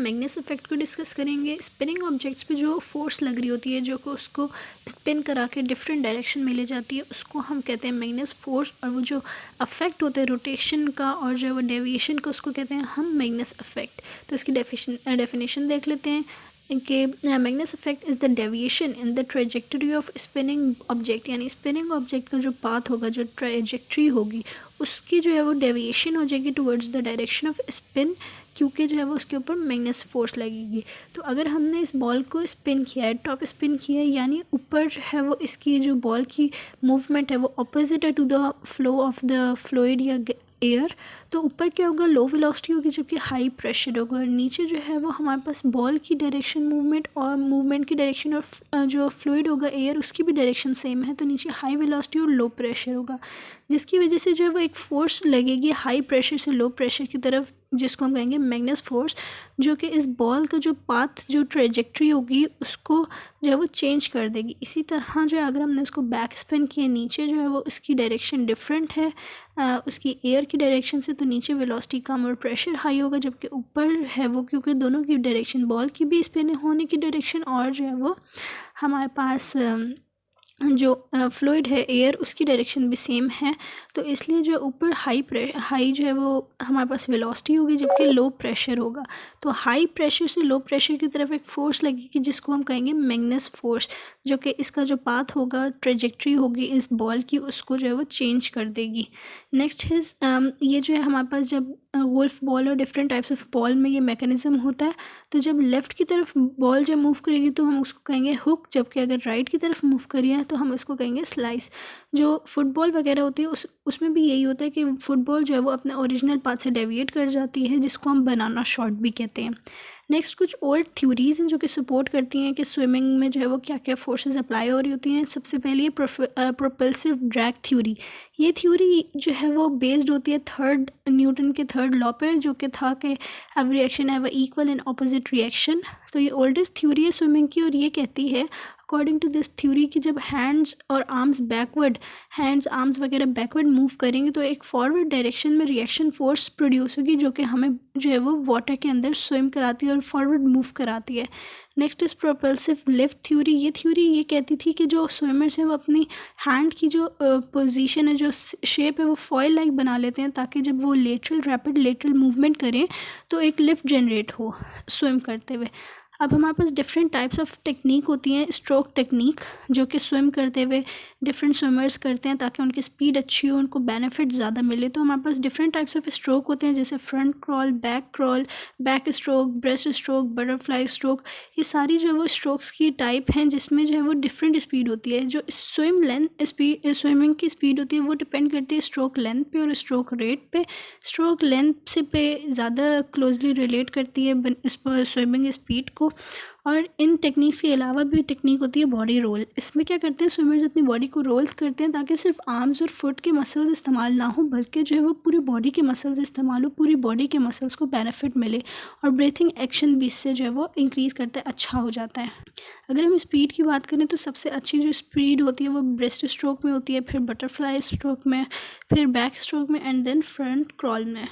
मैग्नेस effect को discuss करेंगे। Spinning objects पे जो फोर्स लग रही होती है, जो कि उसको स्पिन करा के डिफरेंट डायरेक्शन में ले जाती है, उसको हम कहते हैं मैग्नेस फोर्स। और वो जो अफेक्ट होता है रोटेशन का और जो है वो डेविएशन का, उसको कहते हैं हम मैग्नेस इफेक्ट। तो इसकी डेफिनेशन देख लेते हैं कि मैग्नेस effect is the deviation in the trajectory of spinning object, यानी स्पिनिंग ऑब्जेक्ट का जो पाथ होगा, जो ट्रेजेक्टरी होगी, उसकी जो है वो डेविएशन हो जाएगी towards the direction off spin, क्योंकि जो है वो उसके ऊपर मैग्नेस फोर्स लगेगी। तो अगर हमने इस बॉल को स्पिन किया है, टॉप स्पिन किया है, यानी ऊपर जो है वो इसकी जो बॉल की मूवमेंट है वो अपोजिट है to the flow of the fluid या एयर, तो ऊपर क्या होगा, लो वेलोसिटी होगी, जबकि हाई प्रेशर होगा। और नीचे जो है वो हमारे पास बॉल की डायरेक्शन मूवमेंट और मूवमेंट की डायरेक्शन और जो फ्लूइड होगा एयर, उसकी भी डायरेक्शन सेम है। तो नीचे हाई वेलोसिटी और लो प्रेशर होगा, जिसकी वजह से जो है वो एक फोर्स लगेगी हाई प्रेशर से लो प्रेशर की तरफ, जिसको हम कहेंगे मैग्नेस फोर्स, जो कि इस बॉल का जो पाथ, जो ट्रेजेक्ट्री होगी, उसको जो है वो चेंज कर देगी। इसी तरह जो है अगर हमने उसको बैक स्पिन किया, नीचे जो है वो इसकी डायरेक्शन डिफरेंट है उसकी एयर की डायरेक्शन से, तो नीचे वेलोसिटी कम और प्रेशर हाई होगा, जबकि ऊपर है वो, क्योंकि दोनों की डायरेक्शन, बॉल की भी स्पिन होने की डायरेक्शन और जो है वो हमारे पास जो फ्लूइड है एयर, उसकी डायरेक्शन भी सेम है। तो इसलिए जो ऊपर हाई जो है वो हमारे पास वेलोसिटी होगी, जबकि लो प्रेशर होगा। तो हाई प्रेशर से लो प्रेशर की तरफ एक फ़ोर्स लगेगी, जिसको हम कहेंगे मैग्नेस फोर्स, जो कि इसका जो पाथ होगा, ट्रेजेक्ट्री होगी इस बॉल की, उसको जो है वो चेंज कर देगी। नेक्स्ट इज़ ये जो है हमारे पास जब गोल्फ बॉल और डिफरेंट टाइप्स ऑफ बॉल में ये मैकेनिज़्म होता है, तो जब लेफ़्ट की तरफ बॉल जब मूव करेगी तो हम उसको कहेंगे हुक, जबकि अगर राइट की तरफ मूव करिए तो हम इसको कहेंगे स्लाइस। जो फुटबॉल वगैरह होती है उसमें भी यही होता है कि फुटबॉल जो है वो अपने ओरिजिनल पाथ से डेविएट कर जाती है, जिसको हम बनाना शॉट भी कहते हैं। नेक्स्ट कुछ ओल्ड थ्योरीज़ हैं जो कि सपोर्ट करती हैं कि स्विमिंग में जो है वो क्या क्या फोर्सेस अप्लाई हो रही होती हैं। सबसे पहले प्रोपल्सिव ड्रैग थ्योरी। ये थ्योरी जो है वो बेस्ड होती है न्यूटन के थर्ड लॉ पर, जो कि था कि every action have a equal and opposite reaction. तो ये ओल्डेस्ट थ्योरी है स्विमिंग की, और ये कहती है अकॉर्डिंग टू दिस थ्योरी कि जब हैंड्स और आर्म्स वगैरह बैकवर्ड मूव करेंगे तो एक फॉरवर्ड डायरेक्शन में रिएक्शन फोर्स प्रोड्यूस होगी, जो कि हमें जो है वो वाटर के अंदर स्विम कराती है और फॉरवर्ड मूव कराती है। Next is propulsive lift theory. ये थ्योरी ये कहती थी कि जो स्विमर्स हैं वो अपनी हैंड की जो पोजीशन है, जो शेप है, वो फॉयल लाइक बना लेते हैं, ताकि जब वो रैपिड लेटरल मूवमेंट करें तो एक लिफ्ट जनरेट हो स्विम करते हुए। अब हमारे पास डिफरेंट टाइप्स ऑफ टेक्निक होती हैं। स्ट्रोक टेक्निक, जो कि स्विम करते हुए डिफरेंट स्विमर्स करते हैं ताकि उनकी स्पीड अच्छी हो, उनको बेनिफिट ज़्यादा मिले। तो हमारे पास डिफरेंट टाइप्स ऑफ स्ट्रोक होते हैं, जैसे front crawl, back stroke, breast stroke, butterfly stroke. ये सारी जो है वो स्ट्रोक्स की टाइप हैं, जिसमें जो है वो डिफरेंट स्पीड होती है। जो स्विमिंग की स्पीड होती है वो डिपेंड करती है स्ट्रोक लेंथ पे और स्ट्रोक रेट पे। स्ट्रोक लेंथ से पे ज़्यादा क्लोजली रिलेट करती है स्विमिंग स्पीड को। और इन टेक्निक्स के अलावा भी टेक्निक होती है बॉडी रोल। इसमें क्या करते हैं स्विमर्स, अपनी बॉडी को रोल करते हैं ताकि सिर्फ आर्म्स और फुट के मसल्स इस्तेमाल ना हो, बल्कि जो है वो पूरी बॉडी के मसल्स इस्तेमाल हो, पूरी बॉडी के मसल्स को बेनिफिट मिले, और ब्रीथिंग एक्शन भी इससे जो है वो इंक्रीज़ करता है, अच्छा हो जाता है। अगर हम स्पीड की बात करें तो सबसे अच्छी जो स्पीड होती है वो ब्रेस्ट स्ट्रोक में होती है, फिर बटरफ्लाई स्ट्रोक में, फिर बैक स्ट्रोक में, एंड देन फ्रंट क्रॉल में।